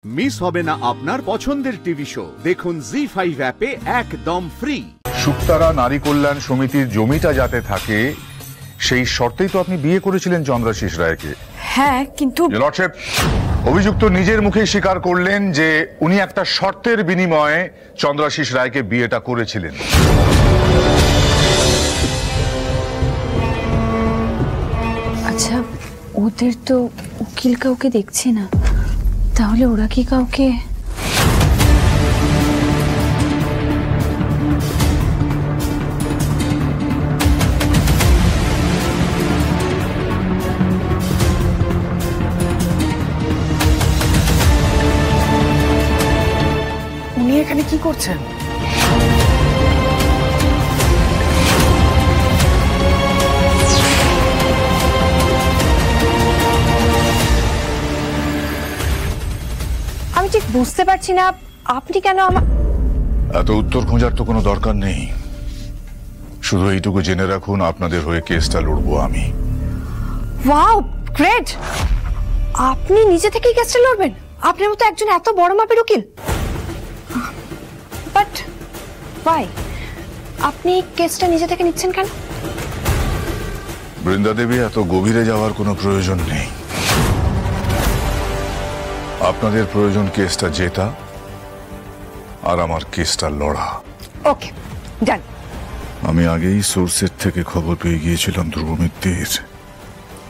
Miss হবে না আপনার পছন্দের টিভি শো। দেখুন জি5 অ্যাপে একদম ফ্রি। শুক্তারা নারী কল্যাণ সমিতির জমিটা যাতে থাকে সেই শর্তেই তো আপনি বিয়ে করেছিলেন চন্দ্রাশিস রায়কে। হ্যাঁ, কিন্তু লর্ডশিপ, অভিযুক্ত নিজের মুখেই স্বীকার করলেন যে উনি একটা শর্তের বিনিময়ে চন্দ্রাশিস রায়কে বিয়েটা করেছিলেন। আচ্ছা, ওদের তো উকিল কাউকে দেখছে না, তাহলে ওরা কি কাউকে? উনি এখানে কি করছেন? আমি ঠিক বুঝতে পারছি না আপনি কেন আমার। এত উত্তর খোঁজার তো কোনো দরকার নেই, শুধু এইটুকু জেনে রাখুন আপনাদের হয়ে কেসটা লড়বো আমি। Wow, great! আপনি নিজে থেকেই কেসটা লড়বেন? আপনার মতো একজন এত বড় মাপের উকিল। But why? আপনি কেসটা নিজে থেকে নিচ্ছেন কেন? বৃন্দা দেবী, এত গভীরে যাওয়ার কোনো প্রয়োজন নেই। আপনাদের প্রয়োজন কেসটা জেতা আর আমার কেসটা লড়া। ওকে, ডান। আমি আগেই সোর্সের থেকে খবর পেয়ে গিয়েছিলাম ধ্রুব মিত্রের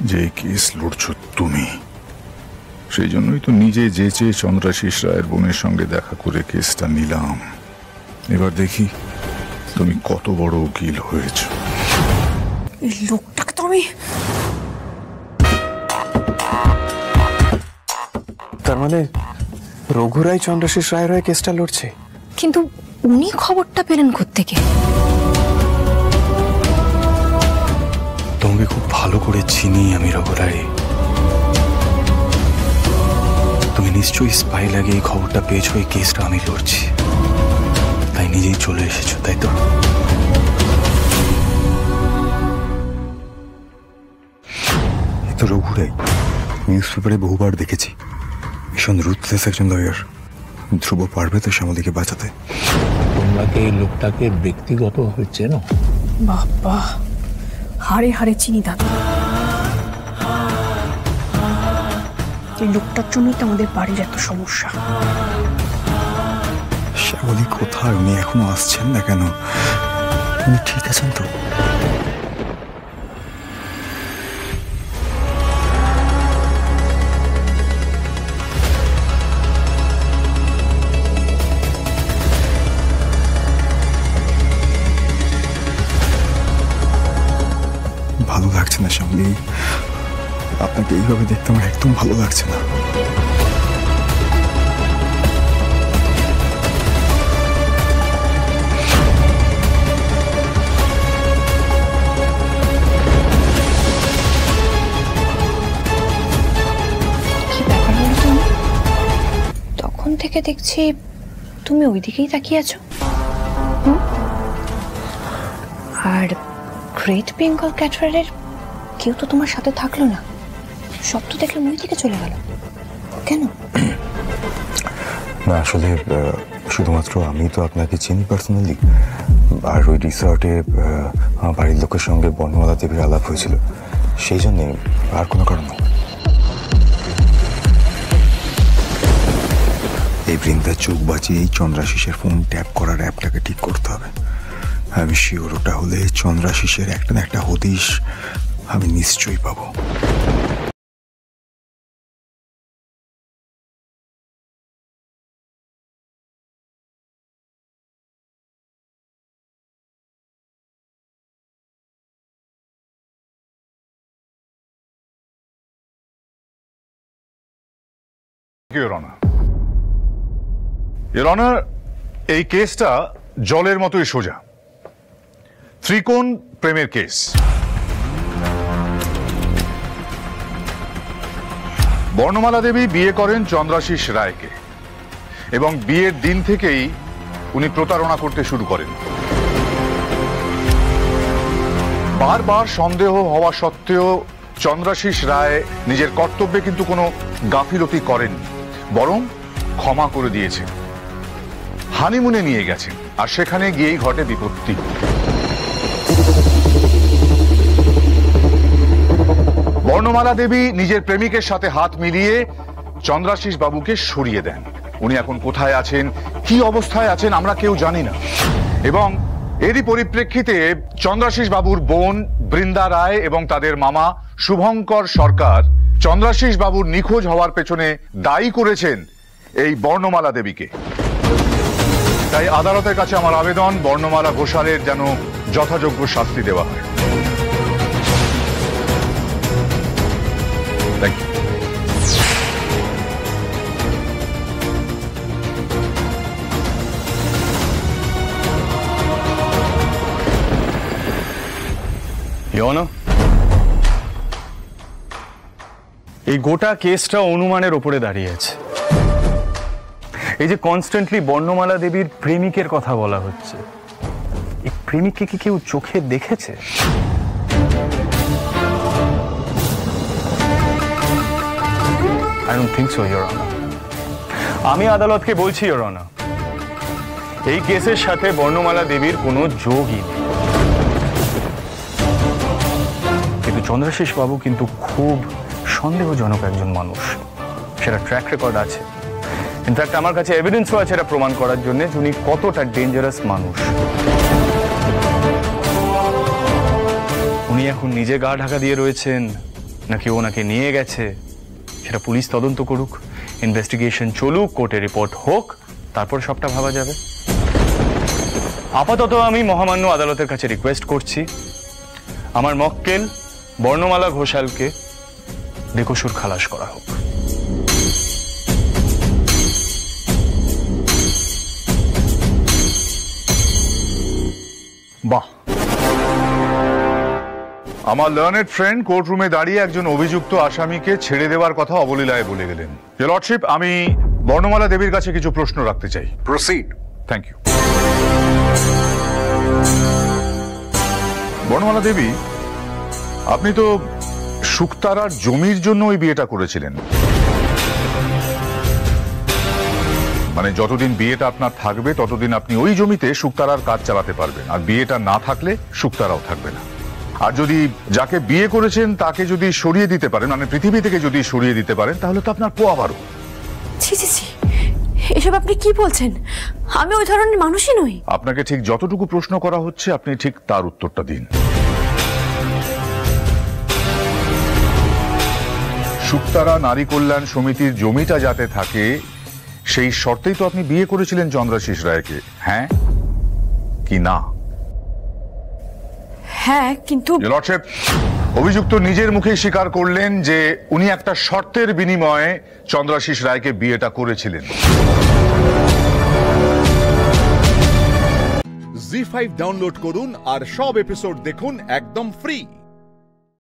যে এই কেস লড়ছো তুমি। সেই জন্যই তো নিজে যেচে চন্দ্রাশিস রায়ের বোনের সঙ্গে দেখা করে কেসটা নিলাম। এবার দেখি তুমি কত বড় উকিল হয়েছ। এই লোকটাকে তো আমি। তার মানে রঘুরাই চন্দ্রাশিস রায়ের হয়ে কেসটা লড়ছে? কিন্তু উনি খবরটা পেলেন কোত্থেকে? তোমাকে খুব ভালো করে চিনি আমি রঘুরাই। তুমি নিশ্চয়ই স্পাই লাগে এই খবরটা পেয়েছো এই কেসটা আমি লড়ছি, তাই নিজেই চলে এসেছো, তাই তো? এ তো রঘুরাই, নিউজ পেপারে বহুবার দেখেছি। ভীষণ রুথলেস একজন লয়ার। ধ্রুব পারবে তো শ্যামলীকে বাঁচাতে? তোমরা কি এই লোকটাকে ব্যক্তিগতভাবে চেনো? বাবা, হাড়ে হাড়ে চিনি দাদা। এই লোকটার জন্যই তো আমাদের বাড়ির এত সমস্যা। শ্যামলী কোথায়? উনি এখনো আসছেন না কেন? উনি ঠিক আছেন তো? ভালো লাগছে না শ্যামলী, আপনাকে এইভাবে দেখতে আমার একদম ভালো লাগছে না। কি ব্যাপার বলো তুমি? তখন থেকে দেখছি তুমি ওইদিকেই তাকিয়ে আছো। আর গ্রেট বেঙ্গল ক্যাটারের কেউ তো তোমার সাথে থাকলো না, সব তো দেখলাম ওই দিকে চলে গেল কেন? না, আসলে শুধুমাত্র আমি তো আপনাকে চিনি পার্সোনালি, আর ওই রিসর্টে আমার বাড়ির লোকের সঙ্গে বর্ণমালা দেবীর আলাপ হয়েছিল, সেই জন্যে, আর কোনো কারণ নেই। এই বৃন্দার চোখ বাঁচিয়ে এই চন্দ্রাশিসের ফোন ট্যাপ করার অ্যাপটাকে ঠিক করতে হবে। আমি শিওর ওটা হলে চন্দ্রাশিসের একটা না একটা হদিশ আমি নিশ্চয়ই পাবো। এই কেসটা জলের মতোই সোজা, ত্রিকোণ প্রেমের কেস। বর্ণমালা দেবী বিয়ে করেন চন্দ্রাশিস রায়কে এবং বিয়ের দিন থেকেই উনি প্রতারণা করতে শুরু করেন। বারবার সন্দেহ হওয়া সত্ত্বেও চন্দ্রাশিস রায় নিজের কর্তব্যে কিন্তু কোনো গাফিলতি করেননি, বরং ক্ষমা করে দিয়েছেন, হানিমুনে নিয়ে গেছেন, আর সেখানে গিয়েই ঘটে বিপত্তি। বর্ণমালা দেবী নিজের প্রেমিকের সাথে হাত মিলিয়ে চন্দ্রাশিস বাবুকে সরিয়ে দেন। উনি এখন কোথায় আছেন, কি অবস্থায় আছেন আমরা কেউ জানি না। এবং এরই পরিপ্রেক্ষিতে চন্দ্রাশিস বাবুর বোন বৃন্দা রায় এবং তাদের মামা শুভঙ্কর সরকার চন্দ্রাশিস বাবুর নিখোঁজ হওয়ার পেছনে দায়ী করেছেন এই বর্ণমালা দেবীকে। তাই আদালতের কাছে আমার আবেদন, বর্ণমালা ঘোষালের যেন যথাযোগ্য শাস্তি দেওয়া হয়। Thank you. এই গোটা কেসটা অনুমানের ওপরে দাঁড়িয়ে আছে। এই যে কনস্ট্যান্টলি বর্ণমালা দেবীর প্রেমিকের কথা বলা হচ্ছে, এই প্রেমিককে কি কেউ চোখে দেখেছে? I don't think so, Your Honor. আমি আদালতকে বলছি, Your Honor, এই কেসের সাথে বর্ণমালা দেবীর কোনো যোগই নেই। কিন্তু চন্দ্রাশিস বাবু কিন্তু খুব সন্দেহজনক একজন মানুষ, সেটা ট্র্যাক রেকর্ড আছে। ইনফ্যাক্ট আমার কাছে এভিডেন্সও আছে এটা প্রমাণ করার জন্য উনি কতটা ডেঞ্জারাস মানুষ। উনি এখন নিজে গা ঢাকা দিয়ে রয়েছেন নাকি ওনাকে নিয়ে গেছে, সেটা পুলিশ তদন্ত করুক, ইনভেস্টিগেশন চলুক, কোর্টে রিপোর্ট হোক, তারপর সবটা ভাবা যাবে। আপাতত আমি মহামান্য আদালতের কাছে রিকোয়েস্ট করছি, আমার মক্কেল বর্ণমালা ঘোষালকে বেকসুর খালাস করা হোক। বাহ, আমার লার্নেড ফ্রেন্ড কোর্টরুমে দাঁড়িয়ে একজন অভিযুক্ত আসামিকে ছেড়ে দেওয়ার কথা অবলীলায় বলে গেলেন। ইওর লর্ডশিপ, আমি বর্ণমালা দেবীর কাছে কিছু প্রশ্ন রাখতে চাই। Proceed. Thank you. Barnamala Devi, আপনি তো শুকতারার জমির জন্য ওই বিয়েটা করেছিলেন। মানে যতদিন বিয়েটা আপনার থাকবে ততদিন আপনি ওই জমিতে শুকতারার কাজ চালাতে পারবেন, আর বিয়েটা না থাকলে শুকতারাও থাকবে না। আর যদি যাকে বিয়ে করেছেন তাকে যদি সরিয়ে দিতে পারেন, মানে পৃথিবী থেকে যদি সরিয়ে দিতে পারেন, তাহলে তো আপনার পোয়া বারো। ছি ছি ছি, এসব আপনি কি বলছেন? আমি ওই ধরনের মানুষই নই। আপনাকে ঠিক যতটুকু প্রশ্ন করা হচ্ছে আপনি ঠিক তার উত্তরটা দিন। শুকতারা নারী কল্যাণ সমিতির জমিটা যাতে থাকে সেই শর্তেই তো আপনি বিয়ে করেছিলেন চন্দ্রাশিস রায়কে, হ্যাঁ কি না? হ্যাঁ, কিন্তু লর্ডশিপ, অভিযুক্ত নিজের মুখেই স্বীকার করলেন যে উনি একটা শর্তের বিনিময়ে চন্দ্রাশিস রায়কে বিয়েটা করেছিলেন। জি5 ডাউনলোড করুন আর সব এপিসোড দেখুন একদম ফ্রি।